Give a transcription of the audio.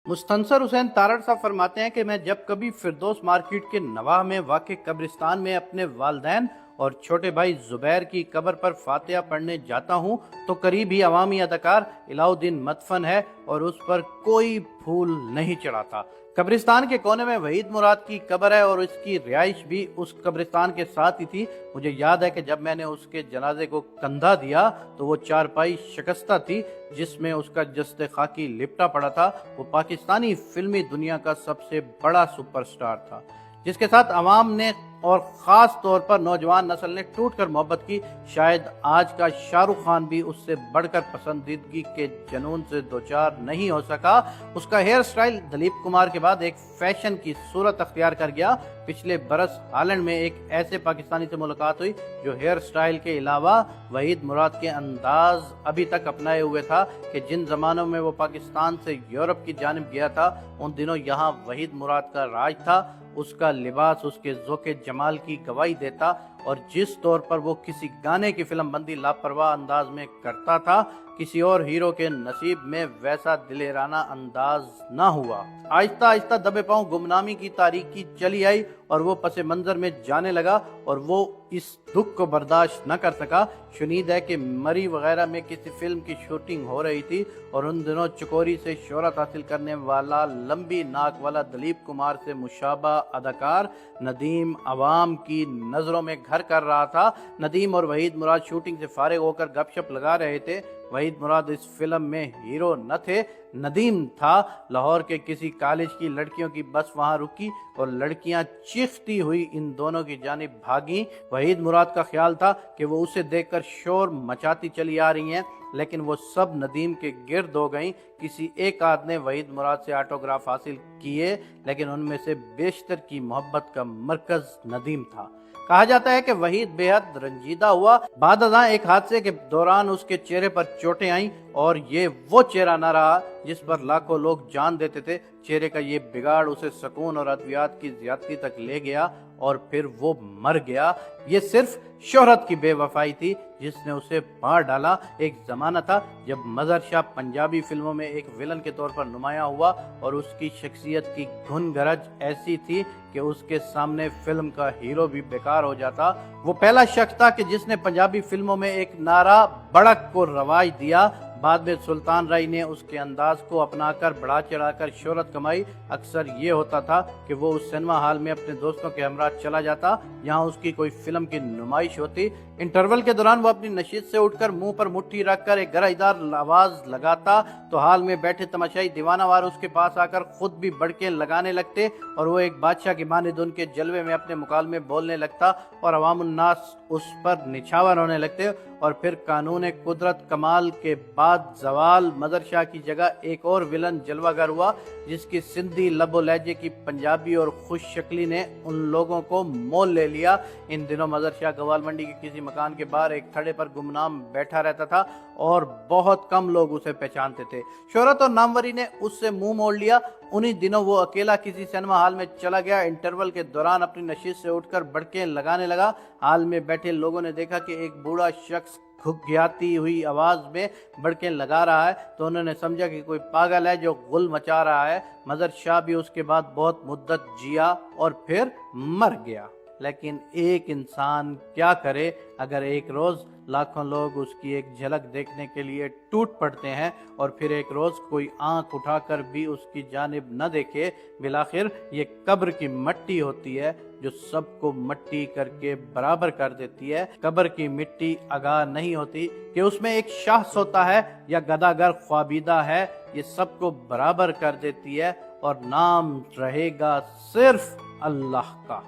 मुस्तनसर हुसैन तारड़ साहब फरमाते हैं कि मैं जब कभी फिरदौस मार्केट के नवाह में वाक़ कब्रिस्तान में अपने वालिदैन और छोटे भाई जुबैर की कब्र पर फातिहा पढ़ने जाता हूँ तो करीब ही अवामी अदाकार इलाउद्दीन मदफन है और उस पर कोई फूल नहीं चढ़ाता। कब्रिस्तान के कोने में वहीद मुराद की कब्र है और इसकी रिहाइश भी उस कब्रिस्तान के साथ ही थी। मुझे याद है कि जब मैंने उसके जनाजे को कंधा दिया तो वो चारपाई शिकस्ता थी जिसमें उसका जस्ते खाकी लिपटा पड़ा था। वो पाकिस्तानी फिल्मी दुनिया का सबसे बड़ा सुपरस्टार था जिसके साथ अवाम ने और ख़ास तौर पर नौजवान नस्ल ने टूट कर मोहब्बत की। शायद आज का शाहरुख खान भी उससे बढ़कर पसंदीदगी के जनून से दोचार नहीं हो सका। उसका हेयर स्टाइल दिलीप कुमार के बाद एक फैशन की सूरत अख्तियार कर गया। पिछले बरस हालैंड में एक ऐसे पाकिस्तानी से मुलाकात हुई जो हेयर स्टाइल के अलावा वहीद मुराद के अंदाज अभी तक अपनाए हुए था कि जिन जमानों में वो पाकिस्तान से यूरोप की जानिब गया था उन दिनों यहाँ वहीद मुराद का राज था। उसका लिबास उसके ज़ौक़े जमाल की गवाही देता और जिस तौर पर वो किसी गाने की फिल्म बंदी लापरवाह अंदाज में करता था किसी और हीरो के नसीब में वैसा दिलेराना अंदाज ना हुआ। आहिस्ता आहिस्ता दबे पांव गुमनामी की तारीकी चली आई और वो पसे मंजर में जाने लगा और वो इस दुख को बर्दाश्त न कर सका। शुनीद है कि मरी वगैरह में किसी फिल्म की शूटिंग हो रही थी और उन दिनों चकोरी से शोहरत हासिल करने वाला लंबी नाक वाला दिलीप कुमार से मुशाबा अदाकार नदीम अवाम की नज़रों में घर कर रहा था। नदीम और वहीद मुराद शूटिंग से फारिग होकर गपशप लगा रहे थे। वहीद मुराद इस फिल्म में हीरो न थे, नदीम था। लाहौर के किसी कॉलेज की लड़कियों की बस वहां रुकी और लड़कियां चीखती हुई इन दोनों की जानिब भागी। वहीद मुराद का ख्याल था कि वो उसे देखकर शोर मचाती चली आ रही हैं, लेकिन वो सब नदीम के गिर्द हो गईं। किसी एक आदमी ने वहीद मुराद से ऑटोग्राफ हासिल किए, लेकिन उनमें से बेशतर की मोहब्बत का मरकज नदीम था। कहा जाता है कि वहीद बेहद रंजीदा हुआ। बाद अज़ां एक हादसे के दौरान उसके चेहरे पर चोटें आईं और ये वो चेहरा न रहा जिस पर लाखों लोग जान देते थे। चेहरे का ये बिगाड़ उसे सुकून और अद्वियात की ज्यादती तक ले गया और फिर वो मर गया। ये सिर्फ शोहरत की बेवफाई थी जिसने उसे मार डाला। एक ज़माना था जब मज़हर शाह पंजाबी फिल्मों में एक विलन के तौर पर नुमायां हुआ और उसकी शख्सियत की घुन गरज ऐसी थी कि उसके सामने फिल्म का हीरो भी बेकार हो जाता। वो पहला शख्स था कि जिसने पंजाबी फिल्मों में एक नारा बड़क को रवाज दिया। बाद में सुल्तान राय ने उसके अंदाज को अपनाकर बढ़ा चढ़ाकर शोहरत कमाई। अक्सर ये होता था कि वो उस सिनेमा हॉल में अपने दोस्तों के हमरा चला जाता, यहाँ उसकी कोई फिल्म की नुमाइश होती। इंटरवल के दौरान वो अपनी नशीद से उठकर मुंह पर मुट्ठी रखकर एक गरजदार आवाज लगाता तो हॉल में बैठे तमाशाई दीवानावार उसके पास आकर खुद भी बड़के लगाने लगते और वो एक बादशाह की मानिंद उनके जलवे में अपने मुकालमे बोलने लगता और अवामुन्नास उस पर निछावर होने लगते। और फिर कानून कुदरत कमाल के बाद जवाल मज़हर शाह की जगह एक और विलन जलवागर हुआ जिसकी सिंधी लबो लहजे की पंजाबी और खुश शक्ली ने उन लोगों को मोल ले लिया। इन दिनों मज़हर शाह गवाल मंडी के किसी मकान के बाहर एक थड़े पर गुमनाम बैठा रहता था और बहुत कम लोग उसे पहचानते थे। शोहरत और नामवरी ने उससे मुंह मोड़ लिया। उन्हीं दिनों वो अकेला किसी सिनेमा हॉल में चला गया। इंटरवल के दौरान अपनी नशीद से उठकर बड़के लगाने लगा। हॉल में बैठे लोगों ने देखा कि एक बूढ़ा शख्स घुघियाती हुई आवाज में बड़के लगा रहा है तो उन्होंने समझा कि कोई पागल है जो गुल मचा रहा है। मज़हर शाह भी उसके बाद बहुत मुद्दत जिया और फिर मर गया। लेकिन एक इंसान क्या करे अगर एक रोज़ लाखों लोग उसकी एक झलक देखने के लिए टूट पड़ते हैं और फिर एक रोज़ कोई आंख उठाकर भी उसकी जानिब न देखे। बिलाखिर ये कब्र की मट्टी होती है जो सबको मट्टी करके बराबर कर देती है। कब्र की मिट्टी आगाह नहीं होती कि उसमें एक शख्स होता है या गदागर ख्वाबीदा है, ये सबको बराबर कर देती है और नाम रहेगा सिर्फ अल्लाह का।